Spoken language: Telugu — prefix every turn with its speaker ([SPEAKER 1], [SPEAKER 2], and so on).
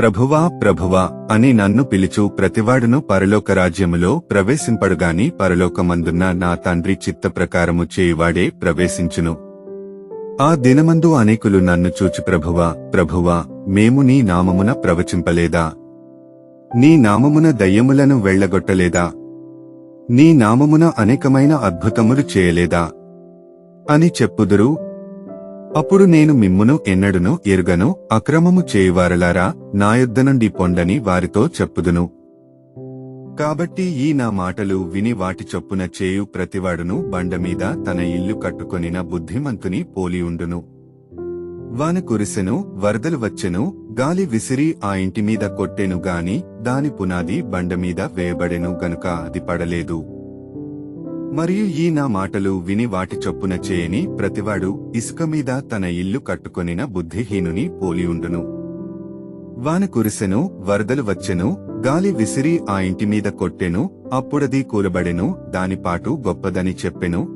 [SPEAKER 1] ప్రభువా ప్రభువా అని నన్ను పిలుచు ప్రతివాడును పరలోకరాజ్యములో ప్రవేశింపడుగాని పరలోకమందున్న నా తండ్రి చిత్త ప్రకారము చేయువాడే ప్రవేశించును. ఆ దినమందు అనేకులు నన్ను చూచి ప్రభువా ప్రభువా మేము నీ నామమున ప్రవచింపలేదా? నీ నామమున దయ్యములను వెళ్లగొట్టలేదా? నీ నామమున అనేకమైన అద్భుతములు చేయలేదా అని చెప్పుదురు. అప్పుడు నేను మిమ్మును ఎన్నడును ఎరుగను, అక్రమము చేయువారలారా నా యొద్ద నుండి పొండని వారితో చెప్పుదును. కాబట్టి ఈ నా మాటలు విని వాటి చొప్పున చేయు ప్రతివాడును బండమీద తన ఇల్లు కట్టుకొనిన బుద్ధిమంతుని పోలియుండును. వాన కురిసెను, వరదలు వచ్చెను, గాలి విసిరి ఆ ఇంటిమీద కొట్టెను గాని దాని పునాది బండమీద వేయబడెను గనుక అది పడలేదు. మరియు ఈ నా మాటలు విని వాటి చొప్పున చేయని ప్రతివాడు ఇసుక మీద తన ఇల్లు కట్టుకొనిన బుద్ధిహీనుని పోలియుండును. వాన కురిసెను, వరదలు వచ్చెను, గాలి విసిరి ఆ ఇంటిమీద కొట్టెను, అప్పుడది కూలబడెను, దానిపాటు గొప్పదని చెప్పెను,